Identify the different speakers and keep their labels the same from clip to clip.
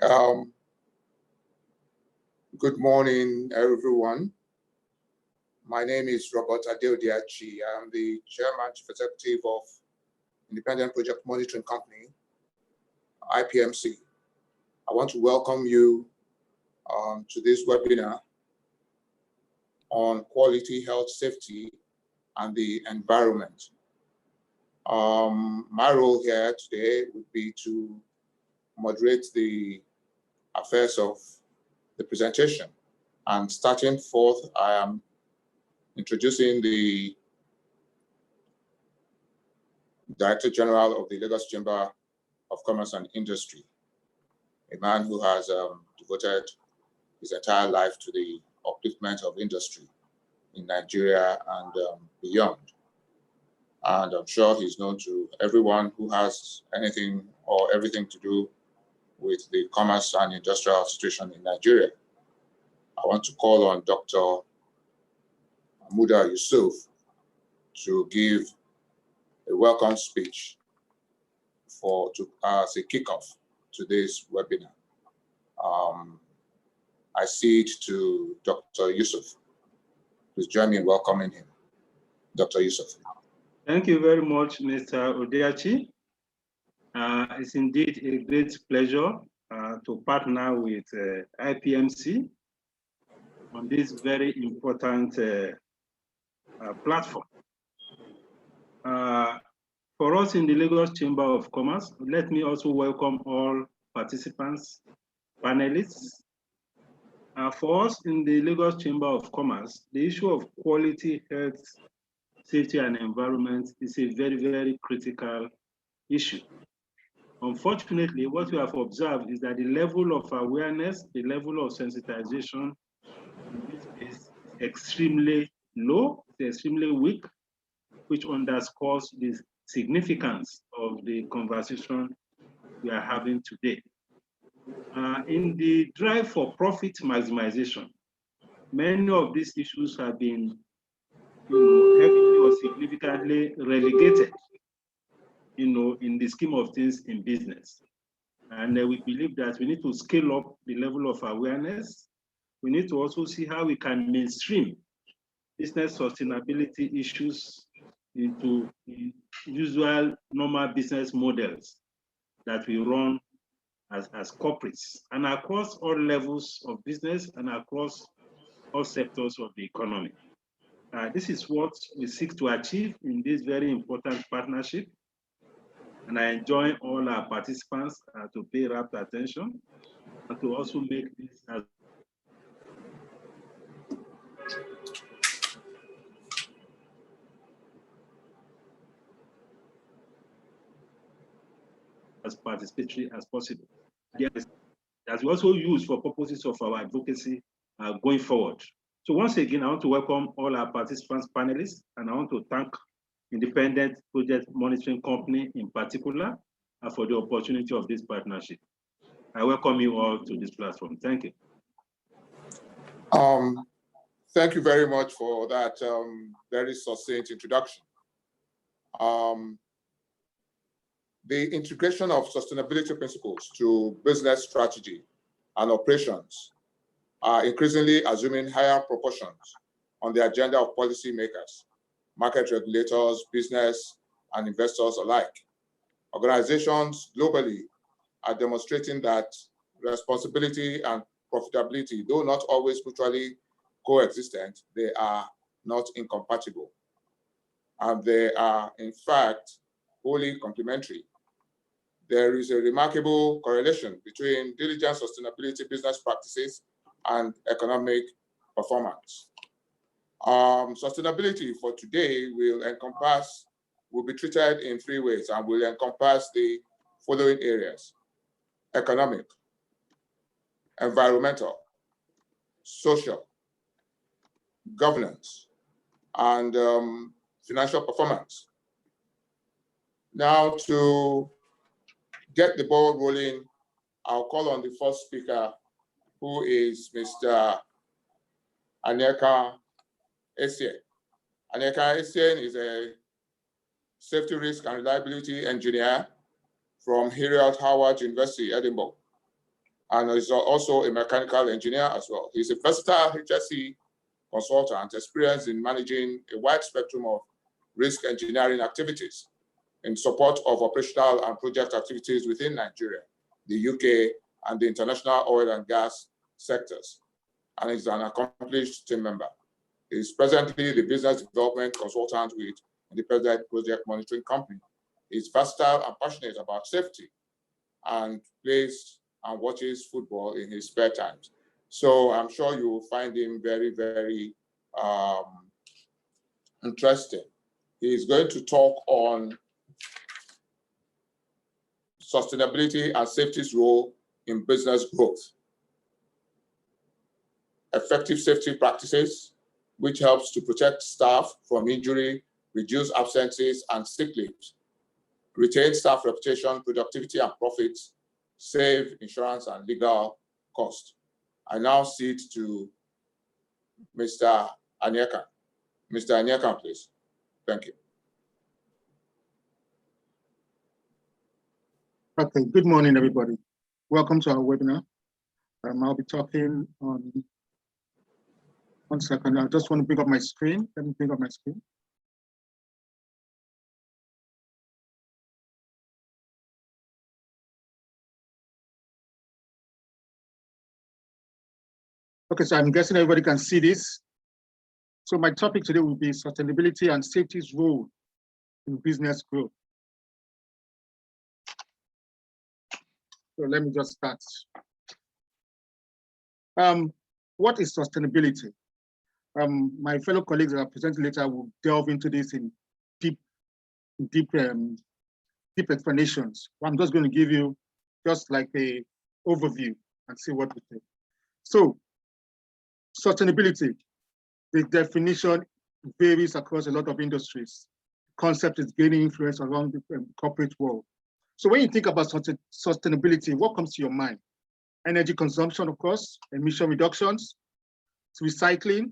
Speaker 1: Um, Good morning, everyone. My name is Robert Adeodiachi. I'm the Chairman Chief Executive of Independent Project Monitoring Company, IPMC. I want to welcome you to this webinar on quality health, safety, and the environment. My role here today would be to moderate the affairs of the presentation. And starting forth, I am introducing the Director General of the Lagos Chamber of Commerce and Industry, a man who has devoted his entire life to the upliftment of industry in Nigeria and beyond. And I'm sure he's known to everyone who has anything or everything to do with the commerce and industrial situation in Nigeria. I want to call on Dr. Muda Yusuf to give a welcome speech as a kickoff to this webinar. I cede to Dr. Yusuf. Please join me in welcoming him. Dr. Yusuf.
Speaker 2: Thank you very much, Mr. Odeachi. It's indeed a great pleasure to partner with IPMC on this very important platform. For us in the Lagos Chamber of Commerce, let me also welcome all participants, panelists. For us in the Lagos Chamber of Commerce, the issue of quality health, safety, and environment is a very, very critical issue. Unfortunately, what we have observed is that the level of awareness, the level of sensitization in this space is extremely low, extremely weak, which underscores the significance of the conversation we are having today. In the drive for profit maximization, many of these issues have been heavily or significantly relegated in the scheme of things in business. And we believe that we need to scale up the level of awareness. We need to also see how we can mainstream business sustainability issues into the usual normal business models that we run as corporates and across all levels of business and across all sectors of the economy. This is what we seek to achieve in this very important partnership. And I enjoin all our participants to pay rapt attention and to also make this as participatory as possible. That we also use for purposes of our advocacy going forward. So once again, I want to welcome all our participants, panelists, and I want to thank Independent Project Monitoring Company in particular for the opportunity of this partnership. I welcome you all to this platform. Thank you.
Speaker 1: Thank you very much for that very succinct introduction. The integration of sustainability principles to business strategy and operations are increasingly assuming higher proportions on the agenda of policymakers, market regulators, business, and investors alike. Organizations globally are demonstrating that responsibility and profitability, though not always mutually coexistent, they are not incompatible. And they are, in fact, wholly complementary. There is a remarkable correlation between diligent sustainability business practices and economic performance. Sustainability for today will be treated in three ways and will encompass the following areas: economic, environmental, social, governance, and financial performance. Now, to get the ball rolling, I'll call on the first speaker, who is Mr. Anyeka Essien. Anyeka Essien is a safety risk and reliability engineer from Heriot Howard University, Edinburgh. and is also a mechanical engineer as well. He's a versatile HSE consultant experienced in managing a wide spectrum of risk engineering activities in support of operational and project activities within Nigeria, the UK, and the international oil and gas sectors, and is an accomplished team member. He is presently the business development consultant with Independent Project Monitoring Company. He's versatile and passionate about safety and plays and watches football in his spare times. So I'm sure you will find him very, very interesting. He's going to talk on sustainability and safety's role in business growth, effective safety practices, which helps to protect staff from injury, reduce absences and sick leaves, retain staff reputation, productivity and profits, save insurance and legal costs. I now cede to Mr. Anyekan. Mr. Anyekan, please. Thank you.
Speaker 3: Okay, good morning, everybody. Welcome to our webinar. I'll be talking on, 1 second, I just want to bring up my screen. Let me bring up my screen. Okay, so I'm guessing everybody can see this. So my topic today will be sustainability and safety's role in business growth. So let me just start. What is sustainability? My fellow colleagues that are presenting later will delve into this in deep explanations. I'm just going to give you just like a overview and see what we think. So sustainability, the definition varies across a lot of industries. The concept is gaining influence around the corporate world. So when you think about sustainability, what comes to your mind? Energy consumption, of course, emission reductions, recycling.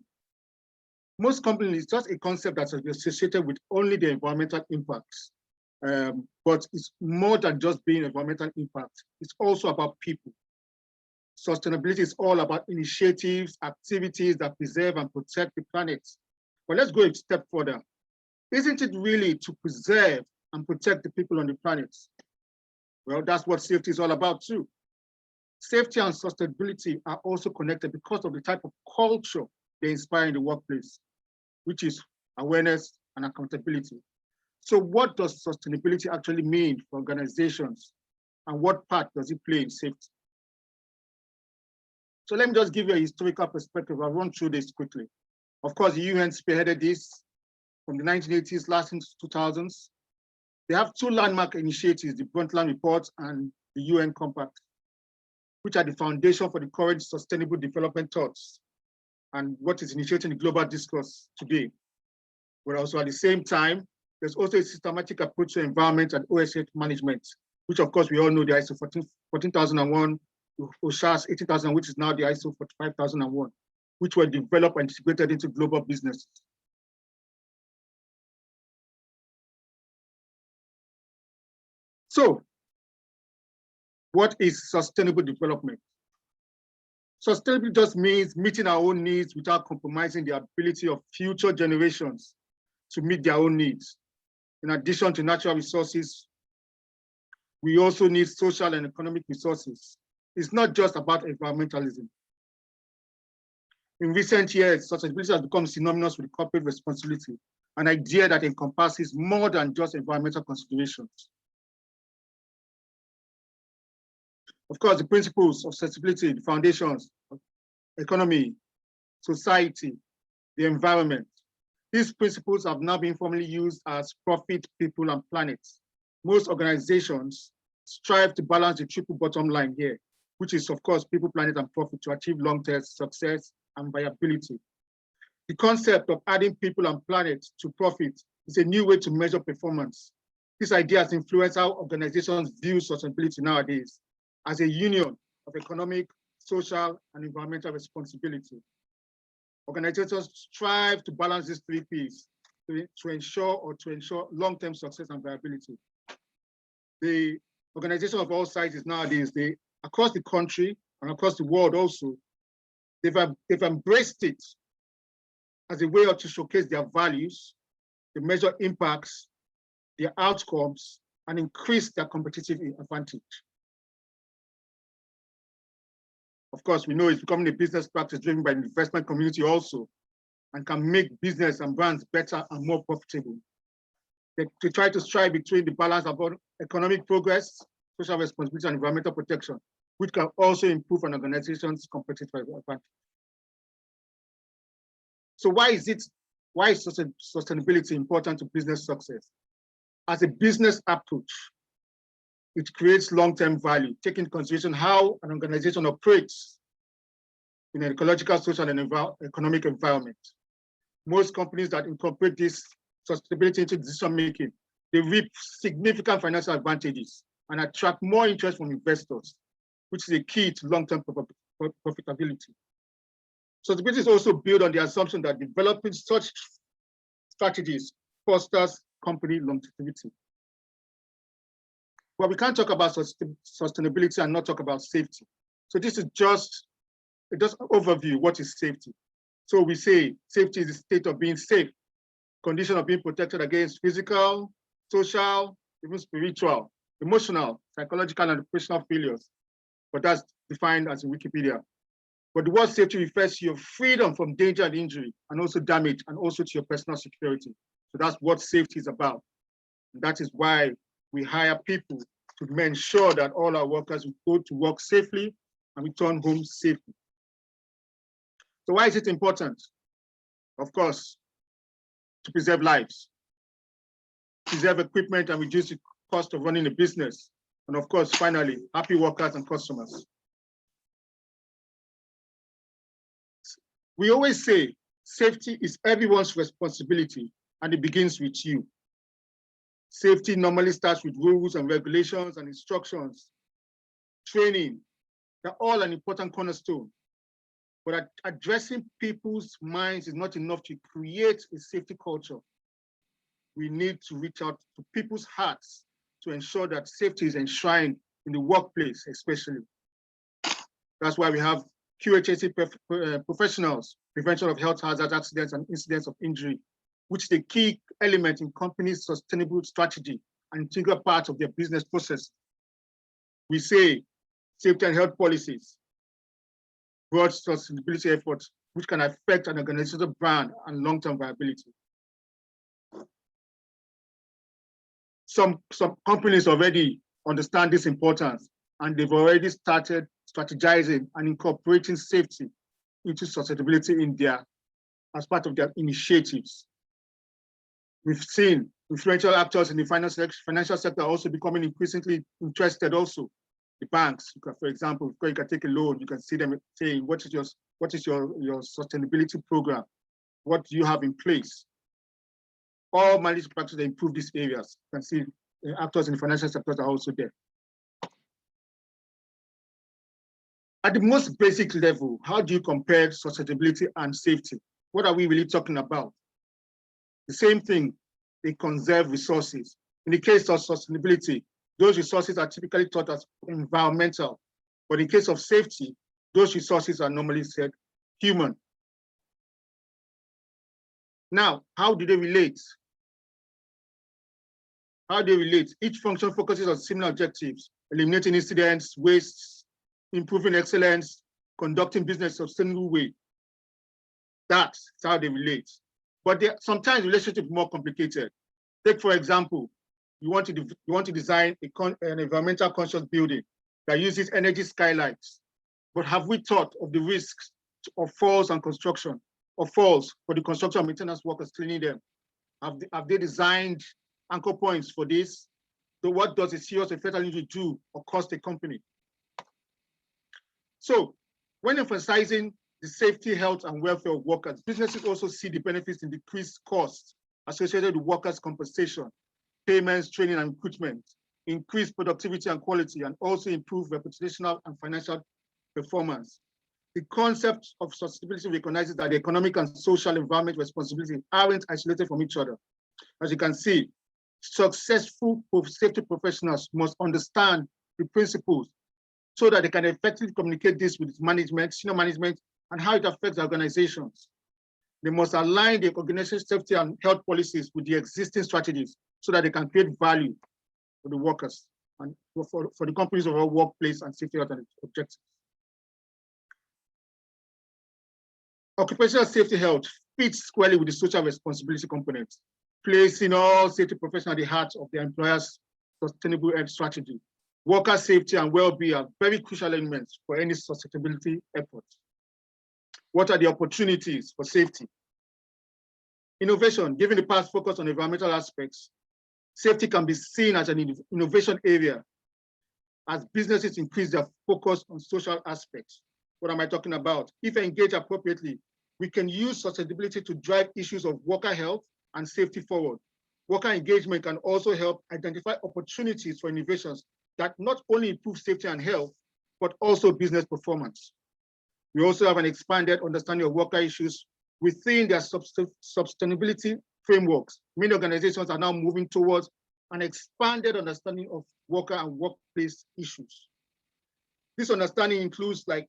Speaker 3: Most companies, it's just a concept that's associated with only the environmental impacts. But it's more than just being environmental impact. It's also about people. Sustainability is all about initiatives, activities that preserve and protect the planet. But let's go a step further. Isn't it really to preserve and protect the people on the planet? Well, that's what safety is all about too. Safety and sustainability are also connected because of the type of culture they inspire in the workplace, which is awareness and accountability. So what does sustainability actually mean for organizations, and what part does it play in safety? So let me just give you a historical perspective. I'll run through this quickly. Of course, the UN spearheaded this from the 1980s, last into 2000s. They have two landmark initiatives, the Brundtland Report and the UN Compact, which are the foundation for the current sustainable development thoughts and what is initiating the global discourse today. But also at the same time, there's also a systematic approach to environment and OSH management, which of course we all know the ISO 14001, OSHA's 18000, which is now the ISO 45001, which were developed and integrated into global businesses. So, what is sustainable development? Sustainability just means meeting our own needs without compromising the ability of future generations to meet their own needs. In addition to natural resources, we also need social and economic resources. It's not just about environmentalism. In recent years, sustainability has become synonymous with corporate responsibility, an idea that encompasses more than just environmental considerations. Of course, the principles of sustainability, the foundations of economy, society, the environment. These principles have now been formally used as profit, people, and planet. Most organizations strive to balance the triple bottom line here, which is, of course, people, planet, and profit to achieve long-term success and viability. The concept of adding people and planet to profit is a new way to measure performance. This idea has influenced how organizations view sustainability nowadays as a union of economic, social, and environmental responsibility. Organizations strive to balance these three P's to ensure long-term success and viability. The organization of all sizes nowadays, across the country, and across the world also, they've embraced it as a way to showcase their values, to measure impacts, their outcomes, and increase their competitive advantage. Of course, we know it's becoming a business practice driven by the investment community also, and can make business and brands better and more profitable. They try to strive between the balance about economic progress, social responsibility, and environmental protection, which can also improve an organization's competitive advantage. So why is sustainability important to business success? As a business approach, it creates long-term value, taking into consideration how an organization operates in an ecological, social, and economic environment. Most companies that incorporate this sustainability into decision-making, they reap significant financial advantages and attract more interest from investors, which is a key to long-term profitability. Sustainability is also built on the assumption that developing such strategies fosters company longevity. But we can't talk about sustainability and not talk about safety. So this is just an overview. What is safety? So we say safety is the state of being safe, condition of being protected against physical, social, even spiritual, emotional, psychological, and operational failures. But that's defined as in Wikipedia. But the word safety refers to your freedom from danger and injury, and also damage, and also to your personal security. So that's what safety is about. And that is why we hire people to ensure that all our workers will go to work safely and return home safely. So why is it important? Of course, to preserve lives, preserve equipment, and reduce the cost of running a business. And of course, finally, happy workers and customers. We always say safety is everyone's responsibility, and it begins with you. Safety normally starts with rules and regulations and instructions, training. They're all an important cornerstone. But addressing people's minds is not enough to create a safety culture. We need to reach out to people's hearts to ensure that safety is enshrined in the workplace, especially. That's why we have QHSE professionals, prevention of health hazards, accidents, and incidents of injury, which is a key element in companies' sustainable strategy and integral part of their business process. We say safety and health policies, broad sustainability efforts, which can affect an organizational brand and long-term viability. Some companies already understand this importance, and they've already started strategizing and incorporating safety into sustainability as part of their initiatives. We've seen influential actors in the financial sector also becoming increasingly interested also. The banks, for example, you can take a loan, you can see them saying, what is your sustainability program? What do you have in place? All managed practices that improve these areas. You can see actors in the financial sector are also there. At the most basic level, how do you compare sustainability and safety? What are we really talking about? The same thing, they conserve resources. In the case of sustainability, those resources are typically thought as environmental. But in case of safety, those resources are normally said human. Now, how do they relate? How do they relate? Each function focuses on similar objectives: eliminating incidents, wastes, improving excellence, conducting business in a sustainable way. That's how they relate. But sometimes relationships are more complicated. Take, for example, you want to design an environmental conscious building that uses energy skylights. But have we thought of the risks of falls and construction, or falls for the construction and maintenance workers cleaning them? Have they designed anchor points for this? So what does a serious and fatal injury do or cost a company? So when emphasizing the safety, health, and welfare of workers, businesses also see the benefits in decreased costs associated with workers' compensation, payments, training, and recruitment, increased productivity and quality, and also improve reputational and financial performance. The concept of sustainability recognizes that the economic and social environment responsibilities aren't isolated from each other. As you can see, successful safety professionals must understand the principles so that they can effectively communicate this with management, senior management, and how it affects organizations. They must align the organization's safety and health policies with the existing strategies so that they can create value for the workers and for the companies of our workplace and safety health and objectives. Occupational safety health fits squarely with the social responsibility component, placing all safety professionals at the heart of their employer's sustainable health strategy. Worker safety and well-being are very crucial elements for any sustainability effort. What are the opportunities for safety? Innovation, given the past focus on environmental aspects, safety can be seen as an innovation area as businesses increase their focus on social aspects. What am I talking about? If engaged appropriately, we can use sustainability to drive issues of worker health and safety forward. Worker engagement can also help identify opportunities for innovations that not only improve safety and health, but also business performance. We also have an expanded understanding of worker issues within their sustainability frameworks. Many organizations are now moving towards an expanded understanding of worker and workplace issues. This understanding includes like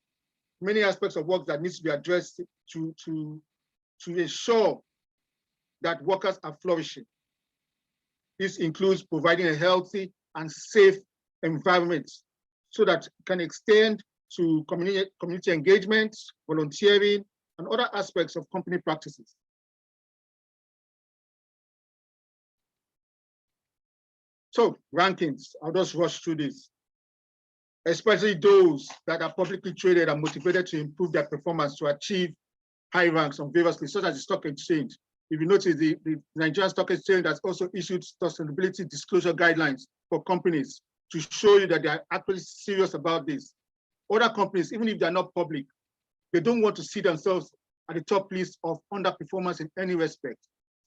Speaker 3: many aspects of work that needs to be addressed to ensure that workers are flourishing. This includes providing a healthy and safe environment so that it can extend to community engagement, volunteering, and other aspects of company practices. So rankings, I'll just rush through this, especially those that are publicly traded and motivated to improve their performance to achieve high ranks on various lists, such as the stock exchange. If you notice, the Nigerian Stock Exchange has also issued sustainability disclosure guidelines for companies to show you that they are actually serious about this. Other companies, even if they're not public, they don't want to see themselves at the top list of underperformance in any respect.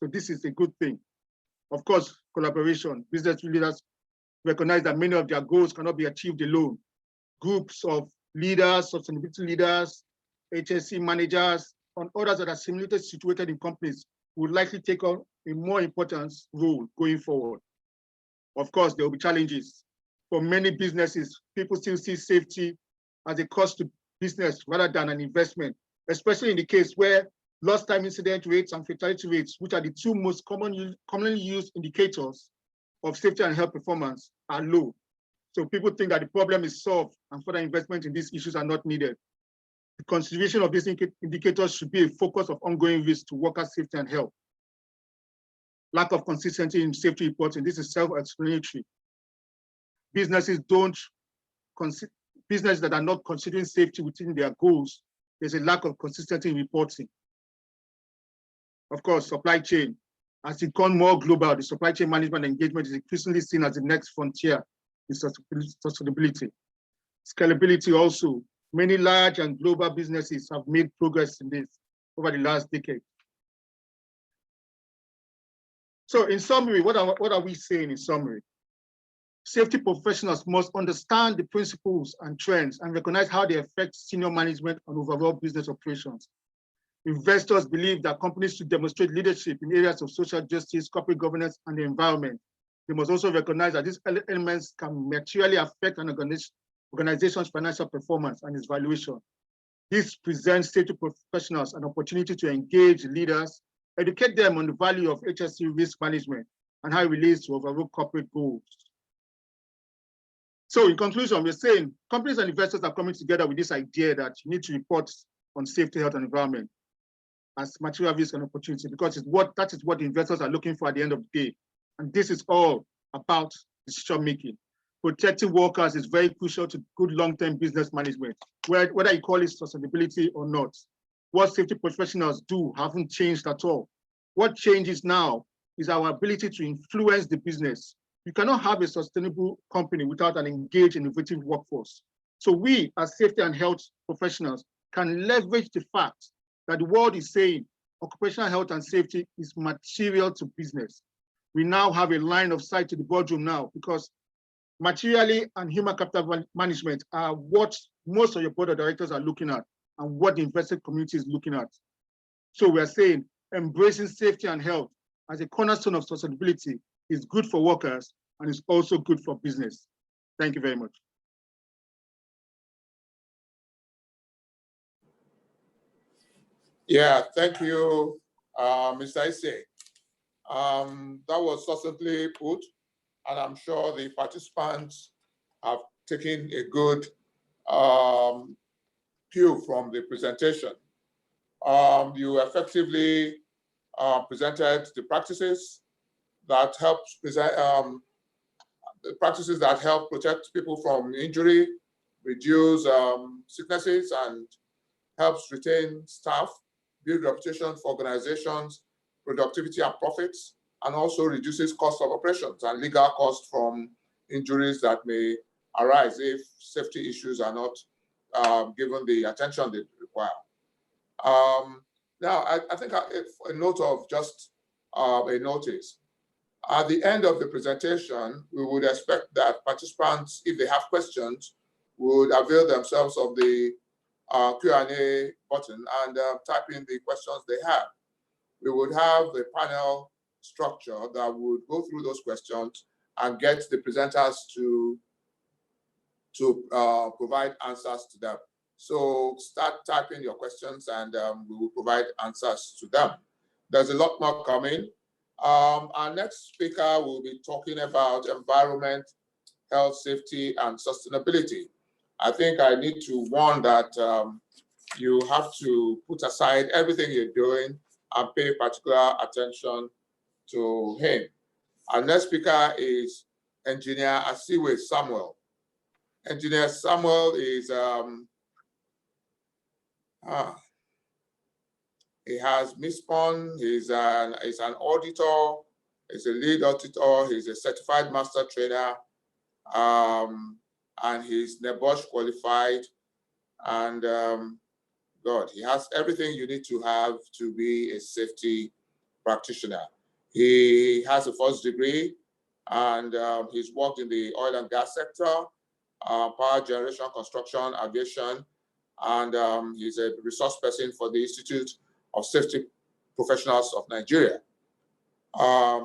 Speaker 3: So this is a good thing. Of course, collaboration. Business leaders recognize that many of their goals cannot be achieved alone. Groups of leaders, sustainability leaders, HSE managers, and others that are similarly situated in companies would likely take on a more important role going forward. Of course, there will be challenges. For many businesses, people still see safety as a cost to business rather than an investment, especially in the case where lost time incident rates and fatality rates, which are the two most commonly used indicators of safety and health performance, are low. So people think that the problem is solved and further investment in these issues are not needed. The consideration of these indicators should be a focus of ongoing risk to worker safety and health. Lack of consistency in safety reporting, this is self-explanatory. Businesses that are not considering safety within their goals, there's a lack of consistency in reporting. Of course, supply chain. As it becomes more global, the supply chain management engagement is increasingly seen as the next frontier in sustainability. Scalability also. Many large and global businesses have made progress in this over the last decade. So in summary, what are we saying in summary? Safety professionals must understand the principles and trends and recognize how they affect senior management and overall business operations. Investors believe that companies should demonstrate leadership in areas of social justice, corporate governance, and the environment. They must also recognize that these elements can materially affect an organization's financial performance and its valuation. This presents safety professionals an opportunity to engage leaders, educate them on the value of HSE risk management and how it relates to overall corporate goals. So in conclusion, we're saying companies and investors are coming together with this idea that you need to report on safety, health, and environment as material risk and opportunity, because that is what the investors are looking for at the end of the day. And this is all about decision making. Protecting workers is very crucial to good long-term business management, whether you call it sustainability or not. What safety professionals do haven't changed at all. What changes now is our ability to influence the business. You cannot have a sustainable company without an engaged, innovative workforce. So we, as safety and health professionals, can leverage the fact that the world is saying occupational health and safety is material to business. We now have a line of sight to the boardroom now, because materially and human capital management are what most of your board of directors are looking at and what the investor community is looking at. So we are saying embracing safety and health as a cornerstone of sustainability is good for workers and is also good for business. Thank you very much.
Speaker 1: Yeah, thank you, Mr. Ise. That was succinctly put, and I'm sure the participants have taken a good cue from the presentation. You effectively presented the practices that help protect people from injury, reduce sicknesses, and helps retain staff, build reputation for organizations, productivity and profits, and also reduces cost of operations and legal costs from injuries that may arise if safety issues are not given the attention they require. Now, I think a note of just a notice. At the end of the presentation, we would expect that participants, if they have questions, would avail themselves of the Q&A button and type in the questions they have. We would have a panel structure that would go through those questions and get the presenters to provide answers to them. So start typing your questions and we will provide answers to them. There's a lot more coming. Our next speaker will be talking about environment, health, safety, and sustainability. I think I need to warn that you have to put aside everything you're doing and pay particular attention to him. Our next speaker is Engineer Asiwe Samuel. Engineer Samuel is he has MISPON, he's an auditor, he's a lead auditor, he's a certified master trainer, and he's NEBOSH qualified, and God, he has everything you need to have to be a safety practitioner. He has a first degree, and he's worked in the oil and gas sector, power generation, construction, aviation, and he's a resource person for the Institute of Safety Professionals of Nigeria.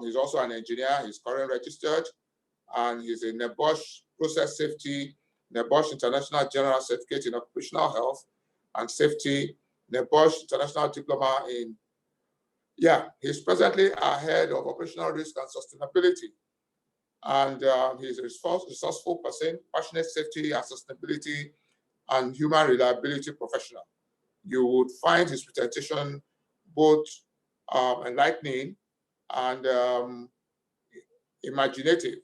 Speaker 1: He's also an engineer, he's currently registered, and he's a NEBOSH Process Safety, NEBOSH International General Certificate in Occupational Health and Safety, NEBOSH International Diploma in, he's presently head of Operational Risk and Sustainability. And he's a resourceful person, passionate safety and sustainability and human reliability professional. You would find his presentation both enlightening and imaginative.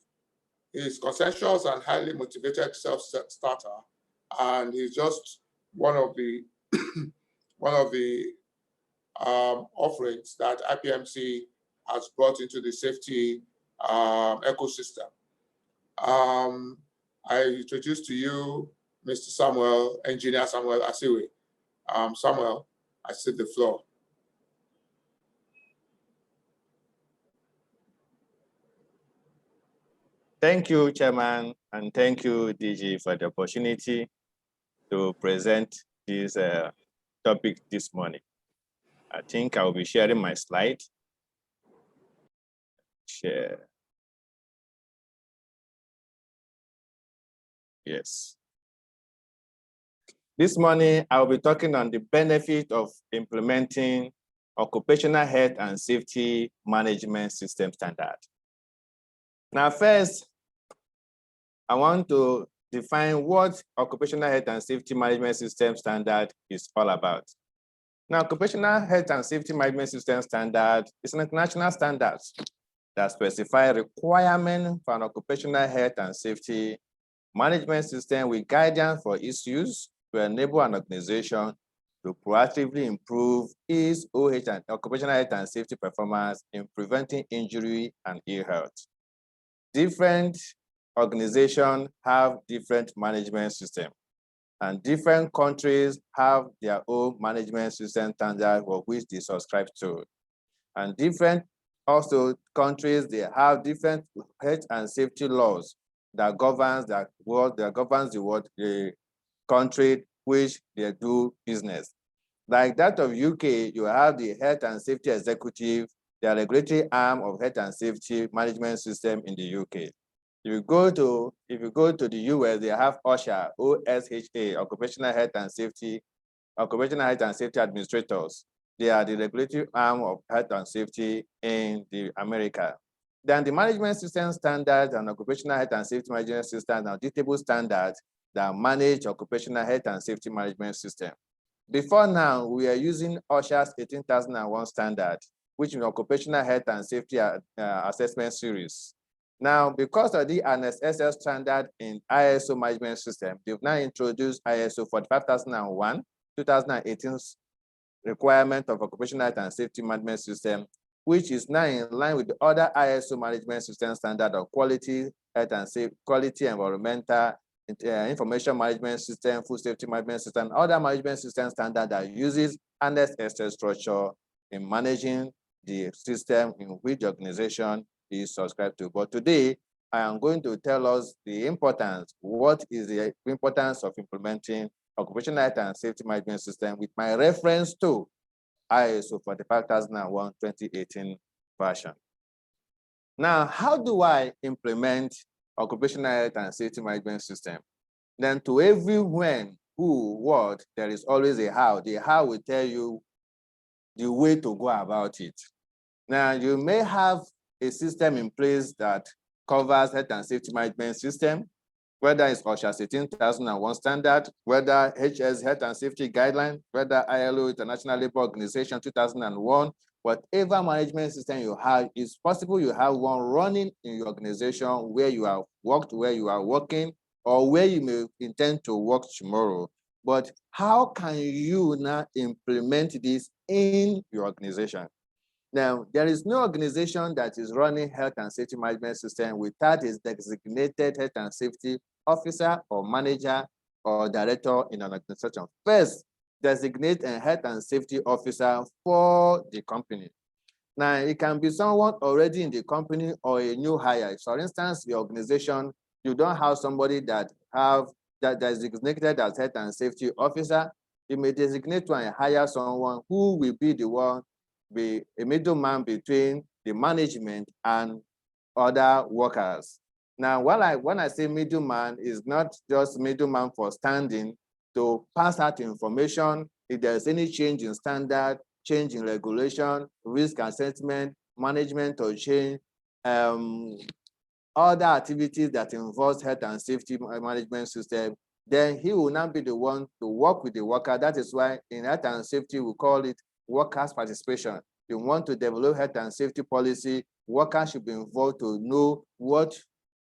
Speaker 1: He's conscientious and highly motivated self-starter, and he's just one of the offerings that IPMC has brought into the safety ecosystem. I introduce to you Mr. Samuel, Engineer Samuel Asiwe. Samuel, I cede the floor.
Speaker 4: Thank you, Chairman, and thank you, DG, for the opportunity to present this topic this morning. I think I will be sharing my slide. Share. Yes. This morning, I will be talking on the benefit of implementing Occupational Health and Safety Management System Standard. Now, first, I want to define what Occupational Health and Safety Management System Standard is all about. Now, Occupational Health and Safety Management System Standard is an international standard that specifies requirements for an occupational health and safety management system with guidance for its use to enable an organization to proactively improve its OH and occupational health and safety performance in preventing injury and ill health. Different organizations have different management systems, and different countries have their own management system standard for which they subscribe to. And different also countries, they have different health and safety laws that governs the country which they do business. Like that of UK, you have the Health and Safety Executive, the regulatory arm of health and safety management system in the UK. If you go to the US, they have OSHA, OSHA, Occupational Health and Safety Administrators. They are the regulatory arm of health and safety in America. Then the management system standards and occupational health and safety management systems are auditable standards that manage occupational health and safety management system. Before now, we are using OSHA's 18001 standard, which is occupational health and safety assessment series. Now, because of the NSSL standard in ISO management system, they've now introduced ISO 45001, 2018 requirement of occupational health and safety management system, which is now in line with the other ISO management system standard of quality, health and safety, quality, environmental, information management system, food safety management system, other management system standard that uses NSSL structure in managing the system in which the organization is subscribed to. But today, I am going to tell us the importance, what is the importance of implementing occupational health and safety management system with my reference to ISO 45001 2018 version. Now, how do I implement occupational health and safety management system? Then to every when, who, what, there is always a how. The how will tell you the way to go about it. Now, you may have a system in place that covers health and safety management system, whether it's OSHA 18001 standard, whether HS health and safety guideline, whether ILO International Labour Organization 2001, whatever management system you have, it's possible you have one running in your organization where you have worked, where you are working, or where you may intend to work tomorrow. But how can you now implement this in your organization? Now, there is no organization that is running health and safety management system without its designated health and safety officer or manager or director in an organization. First, designate a health and safety officer for the company. Now, it can be someone already in the company or a new hire. For instance, the organization, you don't have somebody that is designated as health and safety officer. You may designate to and hire someone who will be the one, be a middleman between the management and other workers. Now, when I say middleman, is not just middleman for standing to pass out information if there's any change in standard, change in regulation, risk assessment, management or change, other activities that involves health and safety management system, then he will not be the one to work with the worker. That is why in health and safety, we call it workers' participation. You want to develop health and safety policy, workers should be involved to know what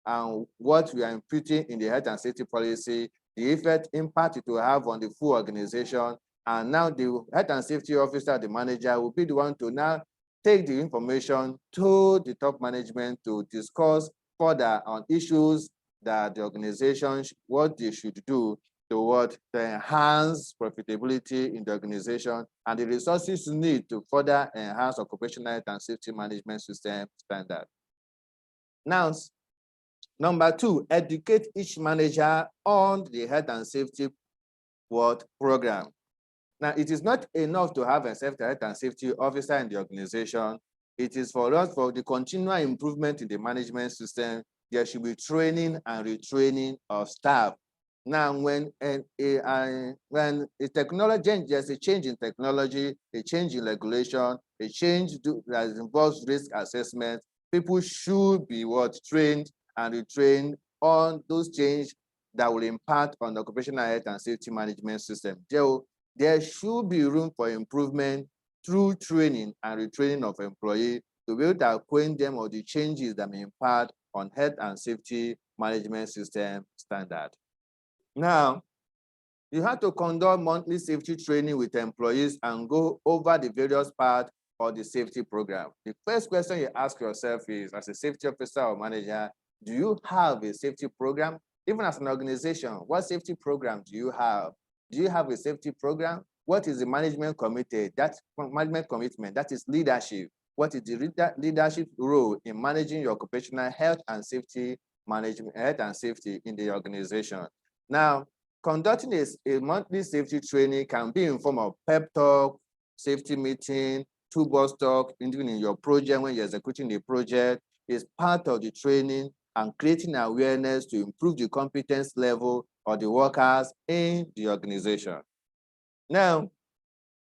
Speaker 4: we are imputing in the health and safety policy, the impact it will have on the full organization. And now the health and safety officer, the manager, will be the one to now take the information to the top management to discuss further on issues that the organization, what they should do to enhance profitability in the organization and the resources need to further enhance occupational health and safety management system standard. Now, number two, educate each manager on the health and safety program. Now, it is not enough to have a health and safety officer in the organization. It is for us, for the continual improvement in the management system, there should be training and retraining of staff. Now, when a technology change, there's a change in technology, a change in regulation, a change that involves risk assessment, people should be trained and retrained on those changes that will impact on the occupational health and safety management system. There should be room for improvement through training and retraining of employees to be able to acquaint them of the changes that may impact on health and safety management system standard. Now, you have to conduct monthly safety training with employees and go over the various parts of the safety program. The first question you ask yourself is, as a safety officer or manager, do you have a safety program? Even as an organization, what safety program do you have? Do you have a safety program? What is the management committee? That management commitment, that is leadership. What is the leadership role in managing your occupational health and safety management, health and safety in the organization? Now, conducting a monthly safety training can be in form of pep talk, safety meeting, toolbox talk, even in your project when you're executing the project, is part of the training and creating awareness to improve the competence level of the workers in the organization. Now,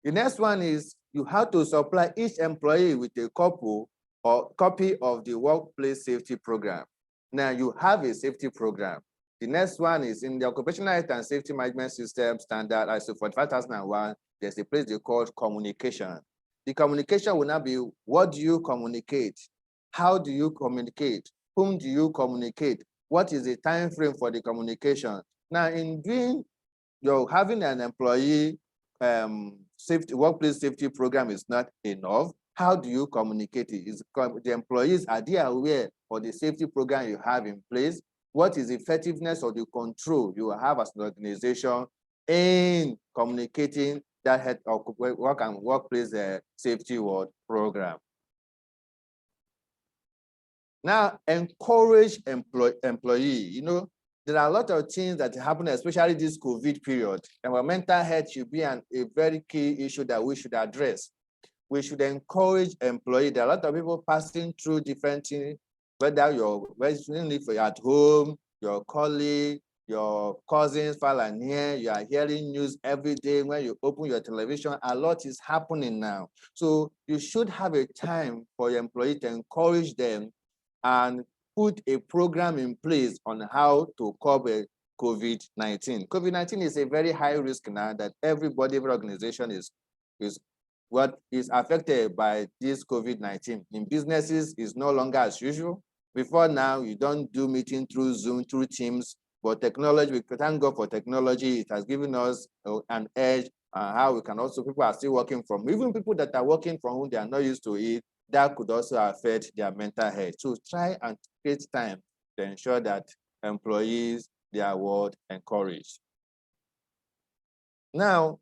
Speaker 4: the next one is you have to supply each employee with a copy of the workplace safety program. Now you have a safety program. The next one is in the Occupational Health and Safety Management System Standard ISO 45001, there's a place they call communication. The communication will now be, what do you communicate? How do you communicate? Whom do you communicate? What is the time frame for the communication? Now, in doing, having an employee workplace safety program is not enough. How do you communicate it? The employees, are they aware of the safety program you have in place? What is the effectiveness of the control you have as an organization in communicating that workplace safety program? Now, encourage employee. There are a lot of things that happen, especially this COVID period. Environmental health should be a very key issue that we should address. We should encourage employees. There are a lot of people passing through different things, whether you're at home, your colleague, your cousins, far and near, you are hearing news every day. When you open your television, a lot is happening now. So you should have a time for your employee to encourage them and put a program in place on how to cover COVID-19. COVID-19 is a very high risk now that every organization is affected by this COVID-19. In businesses, it's no longer as usual. Before now, you don't do meeting through Zoom, through Teams, but technology, we thank God for technology. It has given us an edge how we can also, people are still working from, even people that are working from home, they are not used to it. That could also affect their mental health. So try and create time to ensure that employees, they are encouraged. Now,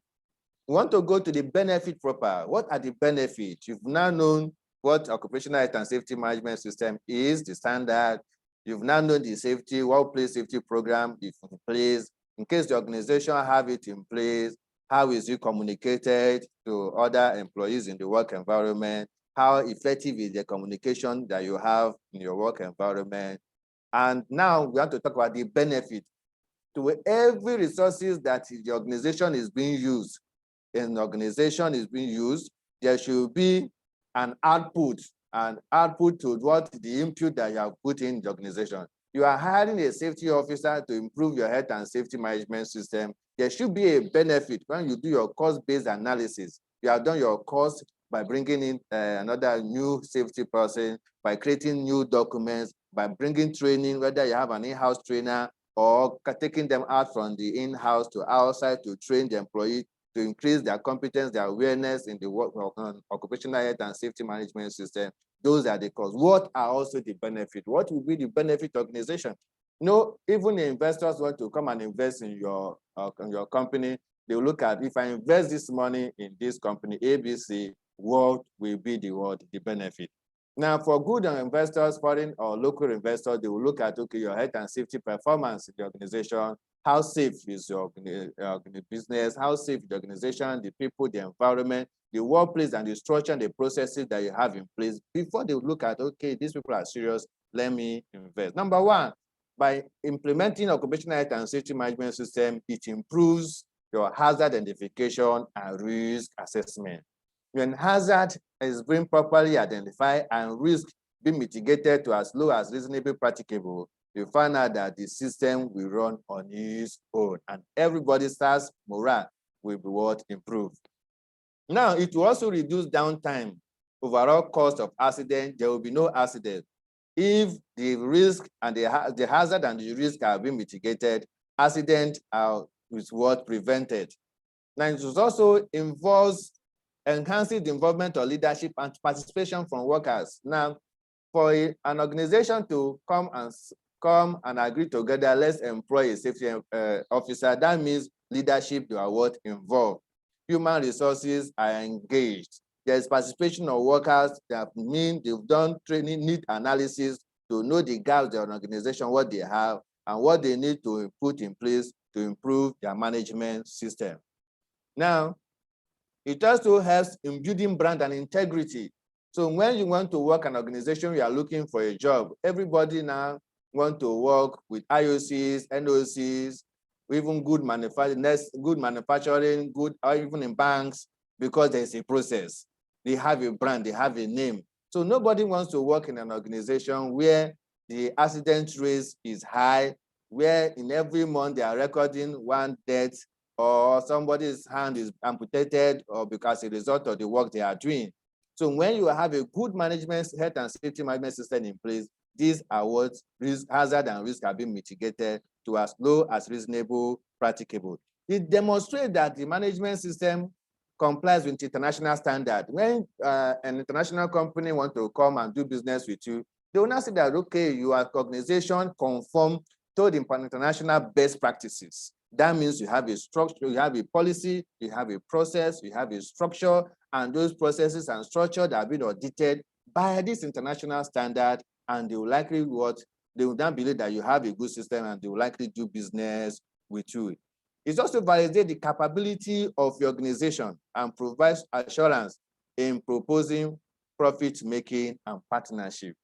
Speaker 4: we want to go to the benefit proper. What are the benefits? You've now known what Occupational Health and Safety Management System is, the standard. You've now known the workplace safety program is in place. In case the organization have it in place, how is it communicated to other employees in the work environment? How effective is the communication that you have in your work environment? And now we have to talk about the benefit. To every resources that the organization is being used, there should be an output to what the input that you have put in the organization. You are hiring a safety officer to improve your health and safety management system. There should be a benefit when you do your cost-based analysis. You have done your cost by bringing in another new safety person, by creating new documents, by bringing training, whether you have an in-house trainer or taking them out from the in-house to outside to train the employee to increase their competence, their awareness in the occupational health and safety management system. Those are the costs. What are also the benefits? What will be the benefit organization? Even the investors want to come and invest in your company. They will look at, if I invest this money in this company, ABC, what will be the benefit? Now, for good investors, foreign or local investors, they will look at, okay, your health and safety performance in the organization. How safe is your business? How safe is the organization, the people, the environment, the workplace, and the structure and the processes that you have in place before they look at, okay, these people are serious, let me invest. Number one, by implementing occupational health and safety management system, it improves your hazard identification and risk assessment. When hazard is being properly identified and risk being mitigated to as low as reasonably practicable, you find out that the system will run on its own and everybody's morale will be improved. Now, it will also reduce downtime, overall cost of accident. There will be no accident. If the risk and the hazard and the risk are being mitigated, accident is prevented. Now, it also involves enhancing the involvement of leadership and participation from workers. Now, for an organization to come and agree together, let's employ a safety officer, that means leadership, they are involved. Human resources are engaged. There's participation of workers that mean they've done training, need analysis to know the gaps in the organization, what they have, and what they need to put in place to improve their management system. Now, it also helps in building brand and integrity. So when you want to work an organization, you are looking for a job. Everybody now want to work with IOCs, NOCs, even good manufacturing, or even in banks. because there's a process. They have a brand, they have a name. So nobody wants to work in an organization where the accident rate is high, where in every month they are recording one death or somebody's hand is amputated or because a result of the work they are doing. So when you have a good management, health and safety management system in place, these are what risk, hazard and risk have been mitigated to as low as reasonable, practicable. It demonstrates that the management system complies with international standard. When an international company wants to come and do business with you, they will not say that, okay, your organization conform to the international best practices. That means you have a structure, you have a policy, you have a process, you have a structure, and those processes and structure that have been audited by this international standard, and they will likely they will then believe that you have a good system and they will likely do business with you. It also validates the capability of your organization and provides assurance in proposing profit-making and partnership.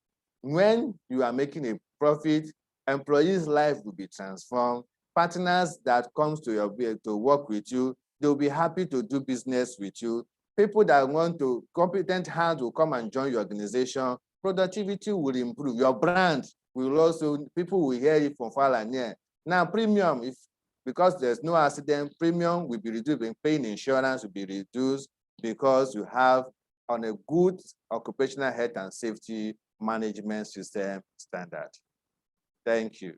Speaker 4: When you are making a profit, employees' life will be transformed. Partners that comes to your to work with you, they'll be happy to do business with you. People that want to, competent hands will come and join your organization. Productivity will improve. Your brand will also, people will hear you from far and near. Now, premium, because there's no accident, premium will be reduced, paying insurance will be reduced because you have on a good occupational health and safety management system standard. Thank you.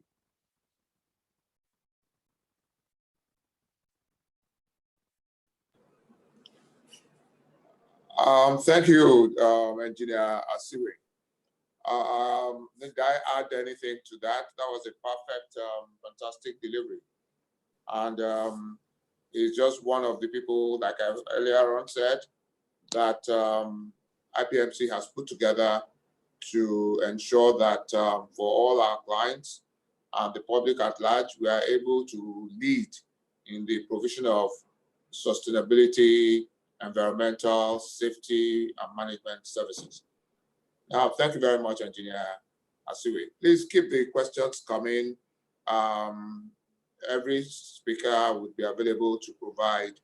Speaker 1: Thank you, Engineer Asiwe. Did I add anything to that? That was a perfect, fantastic delivery. And he's just one of the people, like I earlier on said, that IPMC has put together to ensure that for all our clients and the public at large, we are able to lead in the provision of sustainability, environmental, safety, and management services. Now, thank you very much, Engineer Asiwe. Please keep the questions coming. Every speaker would be available to provide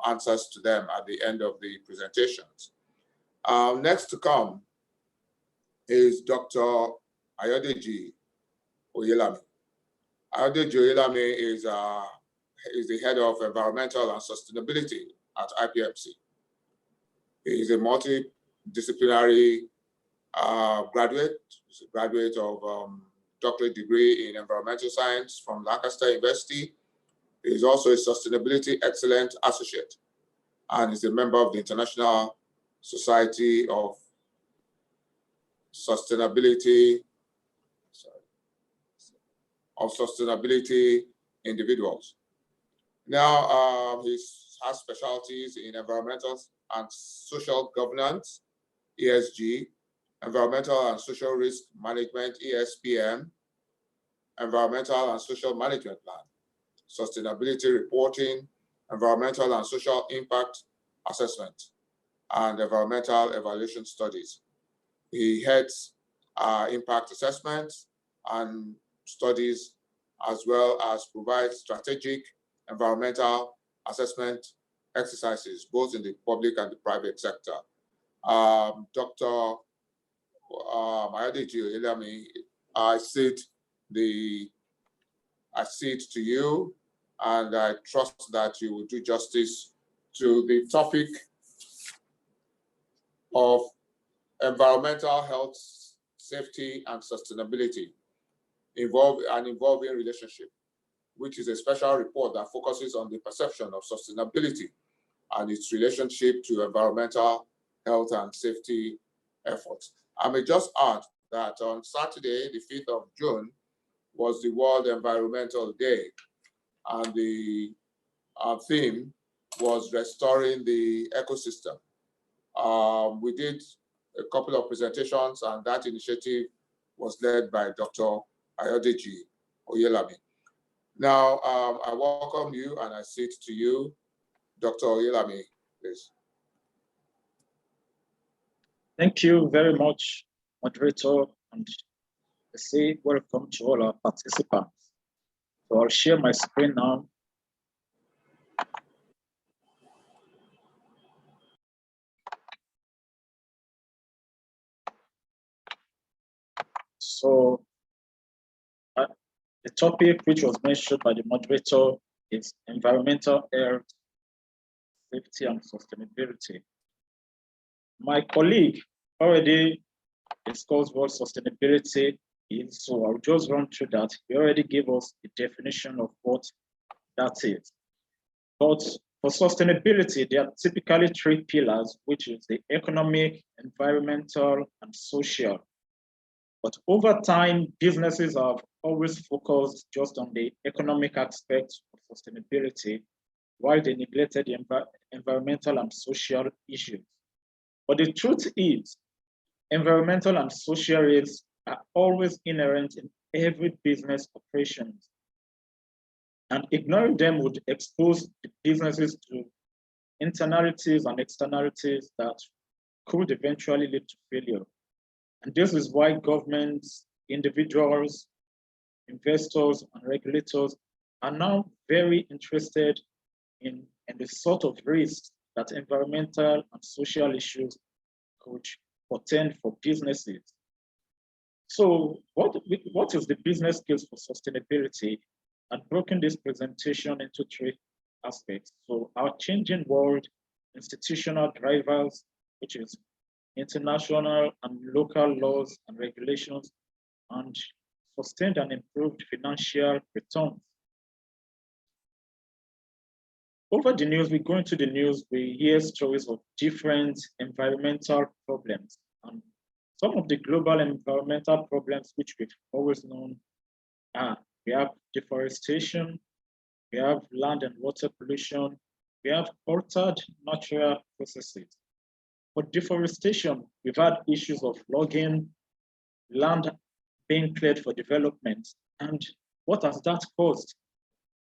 Speaker 1: answers to them at the end of the presentations. Next to come is Dr. Ayodeji Oyelami. Ayodeji Oyelami is the head of environmental and sustainability at IPMC. He is a multidisciplinary graduate. He's a graduate of doctorate degree in environmental science from Lancaster University. He is also a Sustainability Excellent Associate and is a member of the International Society of Sustainability individuals. Now, he has specialties in environmental and social governance, ESG, environmental and social risk management, ESPM, environmental and social management plan, sustainability reporting, environmental and social impact assessment, and environmental evaluation studies. He heads impact assessments and studies, as well as provides strategic environmental assessment exercises, both in the public and the private sector. Dr. Ayodeji Oyelami, I cede to you, and I trust that you will do justice to the topic of environmental health, safety, and sustainability involving relationship, which is a special report that focuses on the perception of sustainability and its relationship to environmental health and safety efforts. I may just add that on Saturday, the 5th of June, was the World Environmental Day, and the theme was restoring the ecosystem. We did a couple of presentations, and that initiative was led by Dr. Ayodeji Oyelami. Now, I welcome you and I cede to you, Dr. Oyelami, please.
Speaker 5: Thank you very much, moderator, and I say welcome to all our participants. So I'll share my screen now. So the topic which was mentioned by the moderator is environmental health, safety, and sustainability. My colleague already discussed what sustainability is, so I'll just run through that. He already gave us the definition of what that is. But for sustainability, there are typically three pillars, which is the economic, environmental, and social. But over time, businesses have always focused just on the economic aspects of sustainability, while they neglected the environmental and social issues. But the truth is, environmental and social risks are always inherent in every business operations. And ignoring them would expose the businesses to internalities and externalities that could eventually lead to failure. And this is why governments, individuals, investors, and regulators are now very interested in the sort of risks that environmental and social issues could portend for businesses. So what is the business case for sustainability? I've broken this presentation into three aspects. So our changing world, institutional drivers, which is international and local laws and regulations, and sustained and improved financial returns. Over the news, we go into the news, we hear stories of different environmental problems. And some of the global environmental problems which we've always known are, we have deforestation, we have land and water pollution, we have altered natural processes. For deforestation, we've had issues of logging, land being cleared for development. And what has that caused?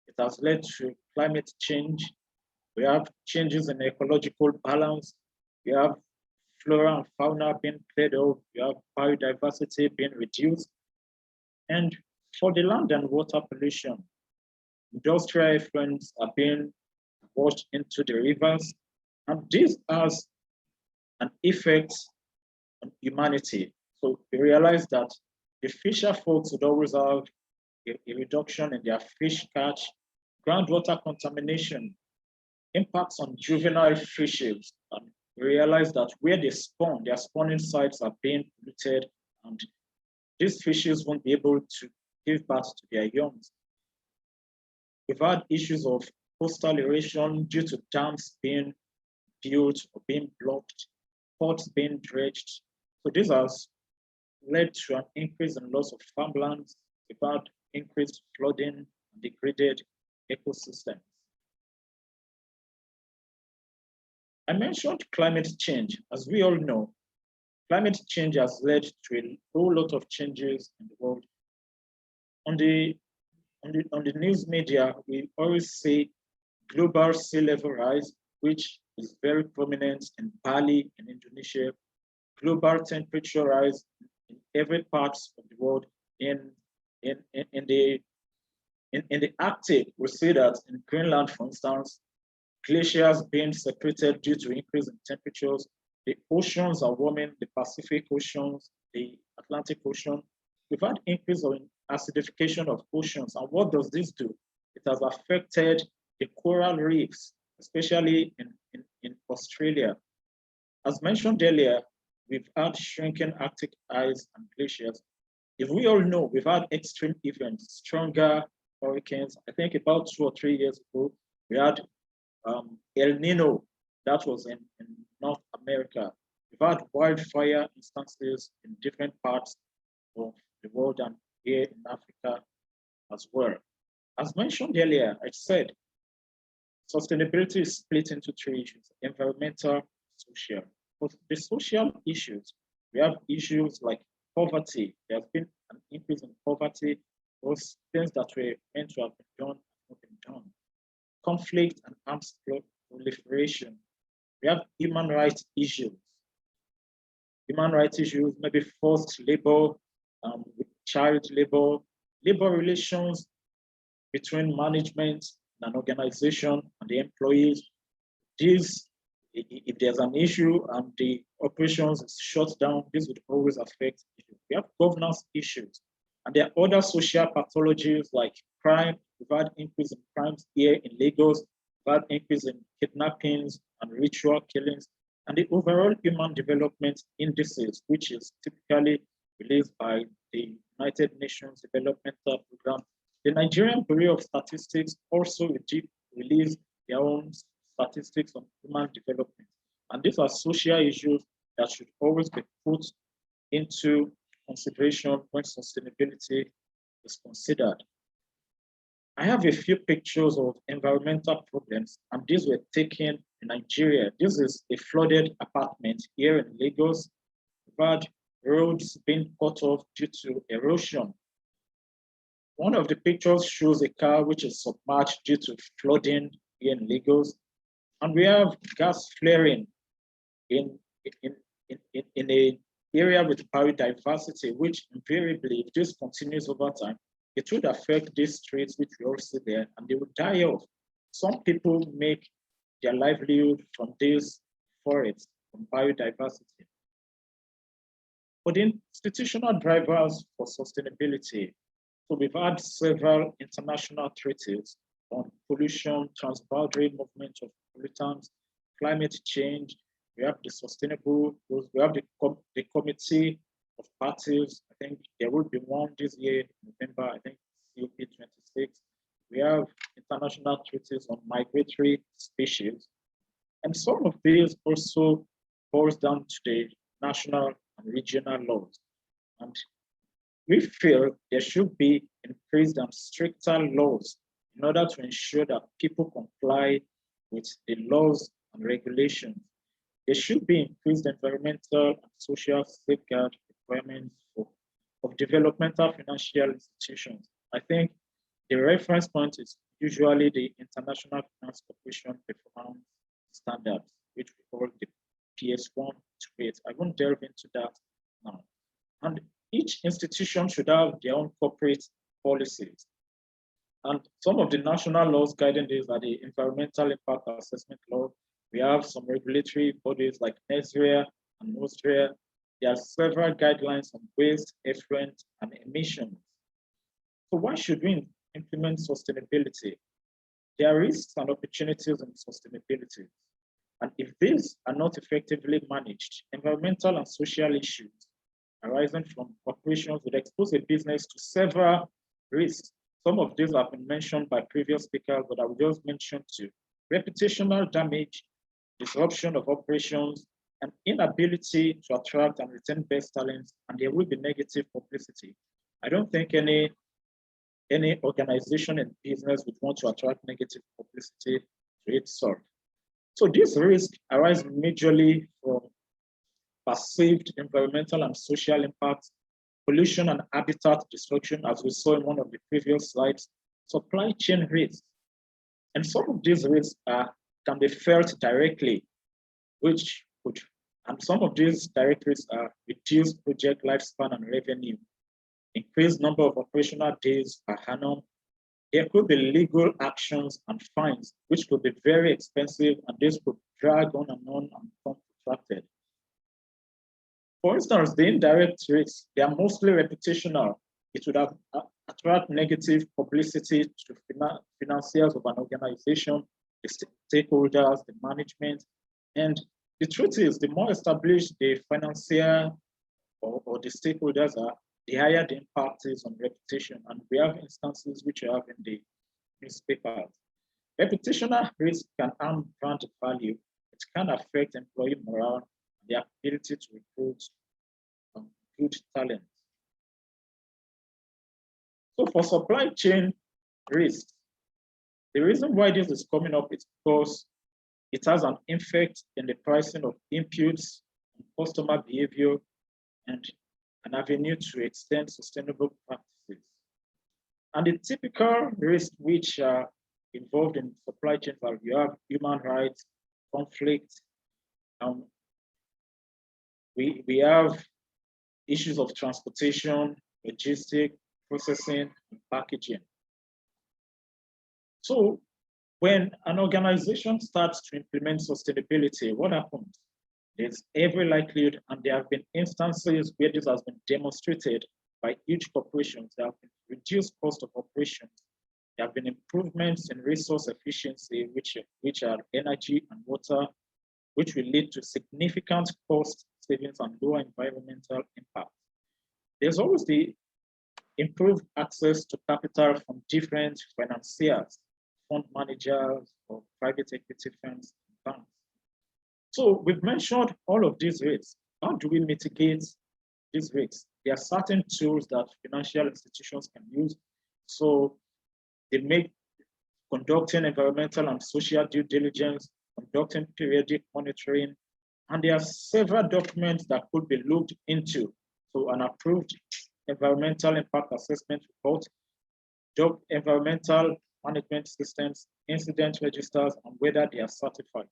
Speaker 5: It has led to climate change. We have changes in ecological balance. We have flora and fauna being cleared off. We have biodiversity being reduced. And for the land and water pollution, industrial effluents are being washed into the rivers. And this has an effect on humanity. So we realize that the fisher folks would always have a reduction in their fish catch. Groundwater contamination impacts on juvenile fishes. And we realize that where they spawn, their spawning sites are being polluted, and these fishes won't be able to give birth to their young. We've had issues of coastal erosion due to dams being built or being blocked, ports being dredged. So this has led to an increase in loss of farmlands. We've had increased flooding and degraded ecosystems. I mentioned climate change. As we all know, climate change has led to a whole lot of changes in the world. On the news media, we always say global sea level rise, which is very prominent in Bali in Indonesia, global temperature rise in every part of the world. In the Arctic, we see that in Greenland, for instance, glaciers being secreted due to increase in temperatures. The oceans are warming, the Pacific Oceans, the Atlantic Ocean. We've had increase in acidification of oceans. And what does this do? It has affected the coral reefs, especially in Australia. As mentioned earlier, we've had shrinking Arctic ice and glaciers. If we all know, we've had extreme events, stronger hurricanes. I think about 2 or 3 years ago, we had El Nino, that was in North America. We've had wildfire instances in different parts of the world and here in Africa as well. As mentioned earlier, I said sustainability is split into three issues: environmental, social. For the social issues, we have issues like poverty. There has been an increase in poverty. Those things that were meant to have been done have not been done. Conflict and arms proliferation. We have human rights issues. Human rights issues, maybe forced labor, child labor, labor relations between management and an organization and the employees. This if there's an issue and the operations is shut down, this would always affect issues. We have governance issues, and there are other social pathologies like crime. We've had increase in crimes here in Lagos. We've had increase in kidnappings and ritual killings, and the overall human development indices, which is typically released by the United Nations Developmental Program. The Nigerian Bureau of Statistics also released their own statistics on human development. And these are social issues that should always be put into consideration when sustainability is considered. I have a few pictures of environmental problems, and these were taken in Nigeria. This is a flooded apartment here in Lagos. We've had roads being cut off due to erosion. One of the pictures shows a car which is submerged due to flooding here in Lagos. And we have gas flaring in an area with biodiversity, which invariably, if this continues over time, it would affect these streets, which we all see there, and they would die off. Some people make their livelihood from these forests, from biodiversity. For the institutional drivers for sustainability, so we've had several international treaties on pollution, transboundary movement of pollutants, climate change. We have the sustainable, we have the committee of parties. I think there will be one this year, November, I think COP26. We have international treaties on migratory species. And some of these also boils down to the national and regional laws. And we feel there should be increased and stricter laws in order to ensure that people comply with the laws and regulations. There should be increased environmental and social safeguard requirements of developmental financial institutions. I think the reference point is usually the International Finance Corporation Performance Standards, which we call the PS1 to 8. I won't delve into that now. And each institution should have their own corporate policies. And some of the national laws guiding this are the Environmental Impact Assessment Law. We have some regulatory bodies like NESRIA and NOSRIA. There are several guidelines on waste, effluent, and emissions. So why should we implement sustainability? There are risks and opportunities in sustainability. And if these are not effectively managed, environmental and social issues arising from operations would expose a business to several risks. Some of these have been mentioned by previous speakers, but I will just mention two. Reputational damage, disruption of operations, and inability to attract and retain best talents, and there will be negative publicity. I don't think any organization in business would want to attract negative publicity to itself. So these risks arise majorly from perceived environmental and social impacts, pollution and habitat destruction, as we saw in one of the previous slides, supply chain risks. And some of these risks can be felt directly, and some of these direct risks are reduced project lifespan and revenue, increased number of operational days per annum. There could be legal actions and fines, which could be very expensive, and this could drag on and become protracted. For instance, the indirect risks, they are mostly reputational. It would have attract negative publicity to financiers of an organization, the stakeholders, the management. And the truth is, the more established the financier or the stakeholders are, the higher the impact is on reputation. And we have instances which you have in the newspapers. Reputational risk can harm brand value. It can affect employee morale and the ability to recruit good talent. So for supply chain risks, the reason why this is coming up is because it has an effect in the pricing of inputs, customer behavior, and an avenue to extend sustainable practices. And the typical risks which are involved in supply chains are you have human rights, conflict, we have issues of transportation, logistics, processing, and packaging. So When an organization starts to implement sustainability, what happens? There's every likelihood, and there have been instances where this has been demonstrated by huge corporations. There have been reduced cost of operations. There have been improvements in resource efficiency, which are energy and water, which will lead to significant cost savings and lower environmental impact. There's always the improved access to capital from different financiers, fund managers, or private equity firms and banks. So we've mentioned all of these risks. How do we mitigate these risks? There are certain tools that financial institutions can use. So they make conducting environmental and social due diligence, conducting periodic monitoring, and there are several documents that could be looked into. So an approved environmental impact assessment report, environmental management systems, incident registers, and whether they are certified.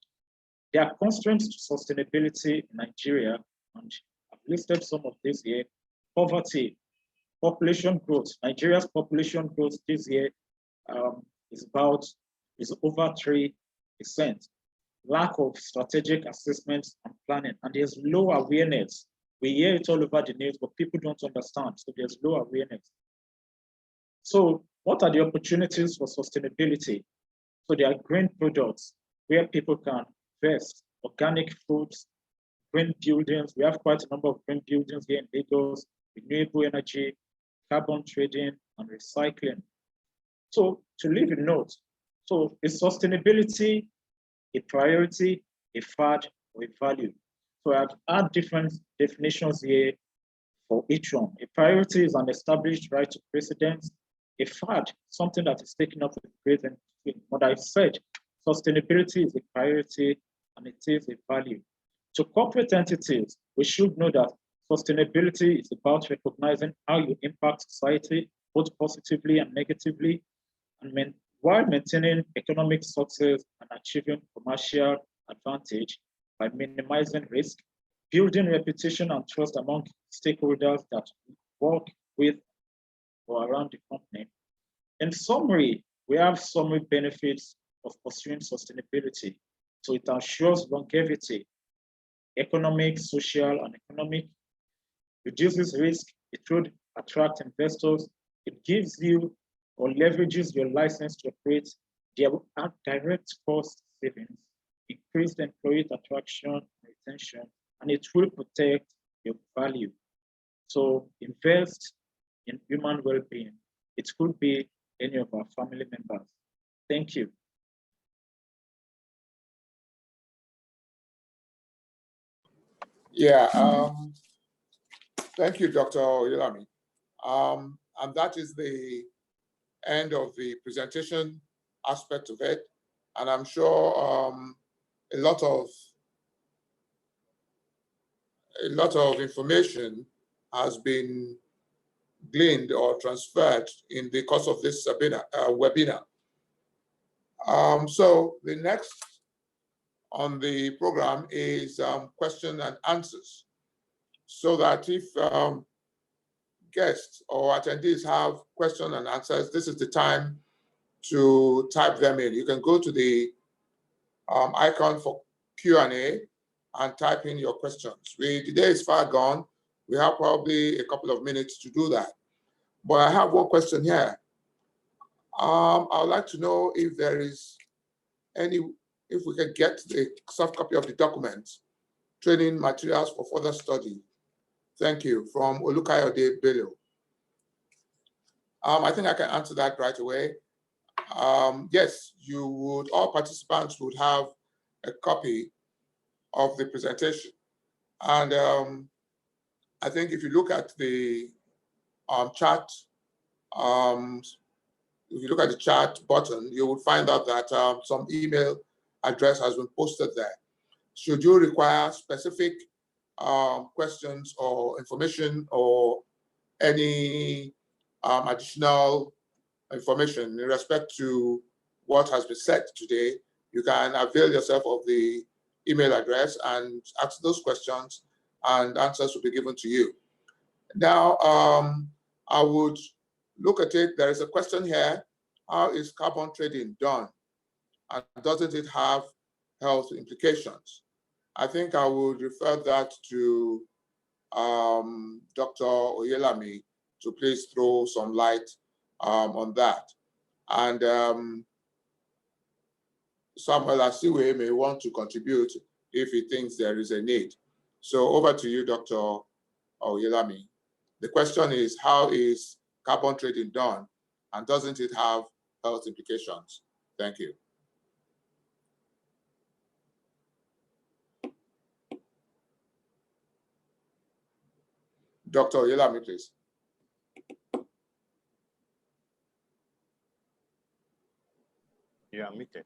Speaker 5: There are constraints to sustainability in Nigeria, and I've listed some of these here. Poverty, population growth. Nigeria's population growth this year is over 3%. Lack of strategic assessments and planning, and there's low awareness. We hear it all over the news, but people don't understand, so there's low awareness. So what are the opportunities for sustainability? So there are green products where people can invest, organic foods, green buildings. We have quite a number of green buildings here in Lagos, renewable energy, carbon trading, and recycling. So to leave a note, so is sustainability a priority, a fad, or a value? So I've had different definitions here for each one. A priority is an established right to precedence. A fad, something that is taken up with present. What I said, sustainability is a priority and it is a value. To corporate entities, we should know that sustainability is about recognizing how you impact society, both positively and negatively, and while maintaining economic success and achieving commercial advantage by minimizing risk, building reputation and trust among stakeholders that work with or around the company. In summary, we have summary benefits of pursuing sustainability. So it ensures longevity, economic, social, and economic, reduces risk, it would attract investors, it gives you or leverages your license to operate, there are direct cost savings, increased employee attraction and retention, and it will protect your value. So invest in human well-being. It could be any of our family members. Thank you.
Speaker 1: Yeah, thank you, Dr. Oyelami. And that is the end of the presentation aspect of it. And I'm sure a lot of information has been gleaned or transferred in the course of this webinar. So the next on the program is question and answers, so that if guests or attendees have questions and answers, this is the time to type them in. You can go to the icon for Q&A and type in your questions. The day is far gone. We have probably a couple of minutes to do that. But I have one question here. I would like to know if there is if we can get the soft copy of the document, training materials for further study. Thank you, from Olukayode Bello. I think I can answer that right away. Yes, all participants would have a copy of the presentation. And I think if you look at the chat, if you look at the chat button, you will find out that some email address has been posted there. Should you require specific questions or information or any additional information in respect to what has been said today, you can avail yourself of the email address and ask those questions, and answers will be given to you. Now, I would look at it. There is a question here. How is carbon trading done? and doesn't it have health implications? I think I would refer that to Dr. Oyelami to please throw some light on that. And Samuel Asiwe may want to contribute if he thinks there is a need. So over to you, Dr. Oyelami. The question is, how is carbon trading done, and doesn't it have health implications? Thank you. Dr. Oyelami, please.
Speaker 4: You are muted.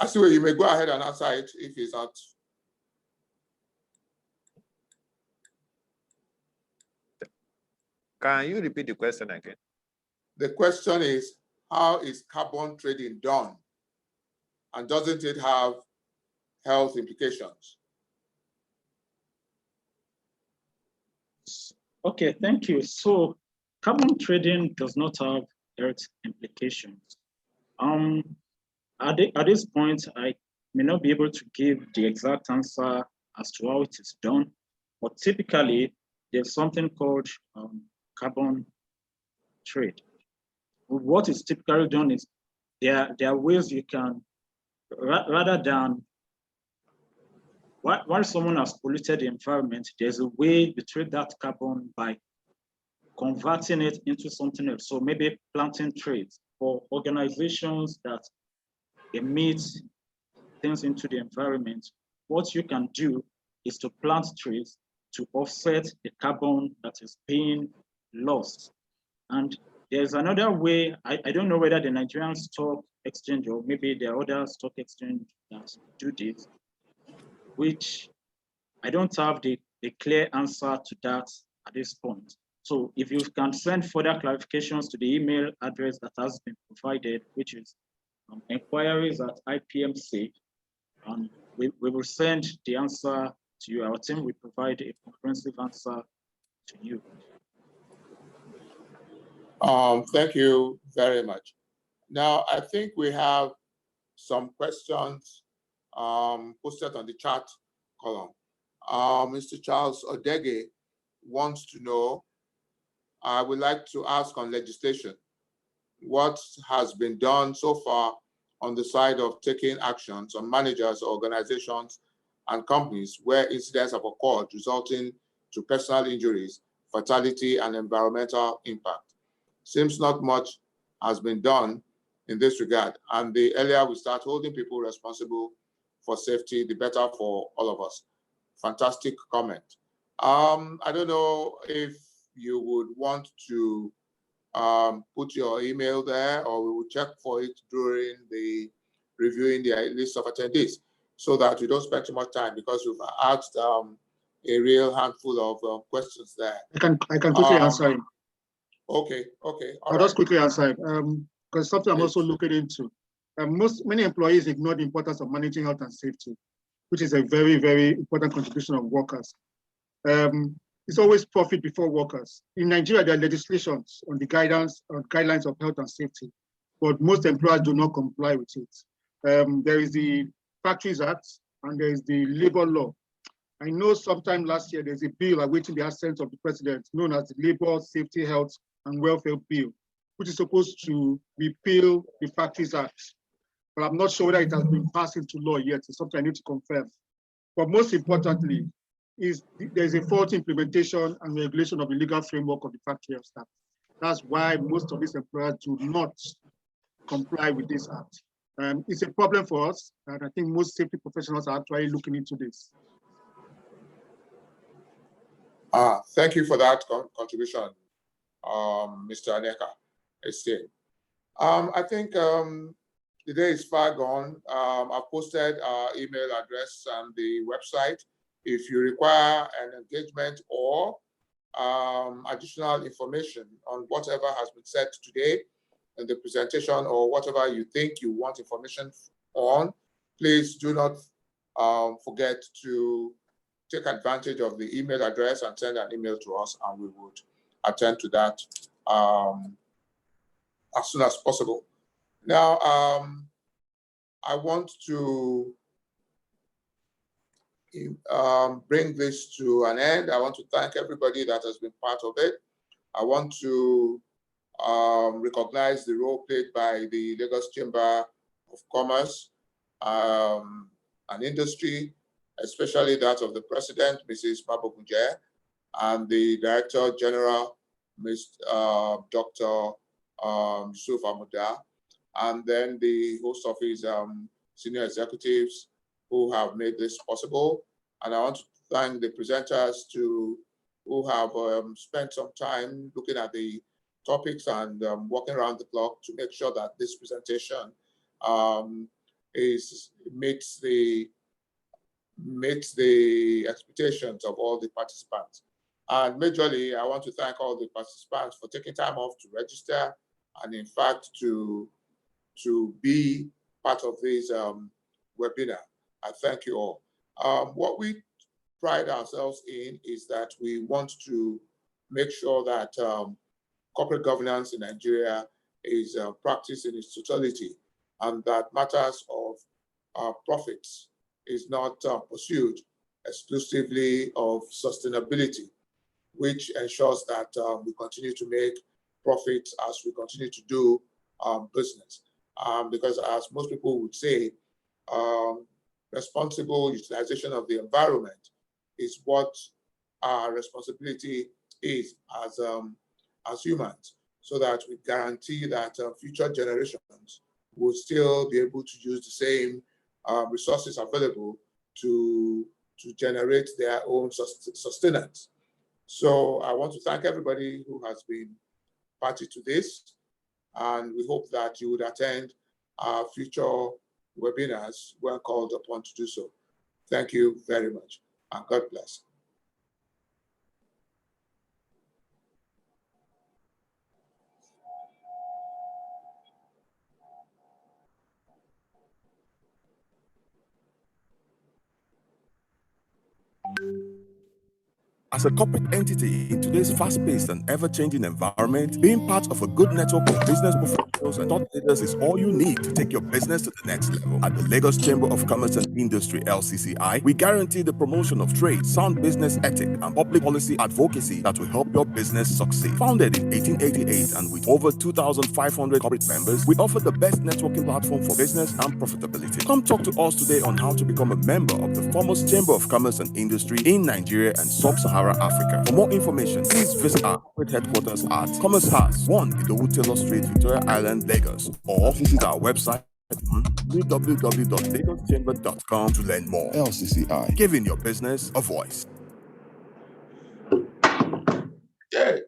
Speaker 1: Asiwe, you may go ahead and answer it if it's not.
Speaker 4: Can you repeat the question again?
Speaker 1: The question is, how is carbon trading done? And doesn't it have health implications?
Speaker 5: Okay, thank you. So carbon trading does not have health implications. At this point, I may not be able to give the exact answer as to how it is done, but typically there's something called carbon trade. What is typically done is there are ways you can, rather than, while someone has polluted the environment, there's a way to trade that carbon by converting it into something else. So maybe planting trees for organizations that emit things into the environment. What you can do is to plant trees to offset the carbon that is being lost. And there's another way, I don't know whether the Nigerian Stock Exchange or maybe the other stock exchange that do this, which I don't have the clear answer to that at this point. So if you can send further clarifications to the email address that has been provided, which is inquiries@IPMC, we will send the answer to you. Our team will provide a comprehensive answer to you.
Speaker 1: Thank you very much. Now, I think we have some questions posted on the chat column. Mr. Charles Odege wants to know, I would like to ask on legislation, what has been done so far on the side of taking actions on managers, organizations, and companies where incidents have occurred resulting to personal injuries, fatality, and environmental impact? Seems not much has been done in this regard, and the earlier we start holding people responsible for safety, the better for all of us. Fantastic comment. I don't know if you would want to put your email there, or we will check for it during the reviewing the list of attendees, so that we don't spend too much time, because we've asked a real handful of questions there.
Speaker 3: I can quickly answer him.
Speaker 1: Okay.
Speaker 3: I'll just quickly answer it, because something I'm also looking into. Many employees ignore the importance of managing health and safety, which is a very, very important contribution of workers. It's always profit before workers. In Nigeria, there are legislations on the guidelines of health and safety, but most employers do not comply with it. There is the Factories Act and there is the labor law. I know sometime last year, there's a bill awaiting the assent of the president known as the Labor, Safety, Health, and Welfare Bill, which is supposed to repeal the Factories Act. But I'm not sure whether it has been passed into law yet. It's something I need to confirm. But most importantly, there's a faulty implementation and regulation of the legal framework of the Factory Act. That's why most of these employers do not comply with this act. It's a problem for us, and I think most safety professionals are actually looking into this.
Speaker 1: Thank you for that contribution, Mr. Aneka. I think the day is far gone. I've posted our email address and the website. If you require an engagement or additional information on whatever has been said today in the presentation, or whatever you think you want information on, please do not forget to take advantage of the email address and send an email to us, and we would attend to that as soon as possible. Now, I want to bring this to an end. I want to thank everybody that has been part of it. I want to recognize the role played by the Lagos Chamber of Commerce and Industry, especially that of the President, Mrs. Mabogunje, and the Director General, Dr. Yusuf Amuda, and then the host of his senior executives who have made this possible. And I want to thank the presenters who have spent some time looking at the topics and working around the clock to make sure that this presentation meets the expectations of all the participants. And majorly, I want to thank all the participants for taking time off to register and in fact to be part of this webinar. I thank you all. What we pride ourselves in is that we want to make sure that corporate governance in Nigeria is practiced in its totality, and that matters of profits is not pursued exclusively of sustainability, which ensures that we continue to make profits as we continue to do business. Because as most people would say, responsible utilization of the environment is what our responsibility is as humans, so that we guarantee that future generations will still be able to use the same resources available to generate their own sustenance. So I want to thank everybody who has been party to this, and we hope that you would attend our future webinars when called upon to do so. Thank you very much, and God bless.
Speaker 6: As a corporate entity in today's fast-paced and ever-changing environment, being part of a good network of business professionals and thought leaders is all you need to take your business to the next level. At the Lagos Chamber of Commerce and Industry, LCCI, we guarantee the promotion of trade, sound business ethic, and public policy advocacy that will help your business succeed. Founded in 1888 and with over 2,500 corporate members, we offer the best networking platform for business and profitability. Come talk to us today on how to become a member of the foremost Chamber of Commerce and Industry in Nigeria and Sub-Saharan Africa. For more information, please visit our corporate headquarters at Commerce House, 1 Idowu Taylor Street, Victoria Island, Lagos, or visit our website www.lagoschamber.com to learn more. LCCI, giving your business a voice.
Speaker 1: Yeah.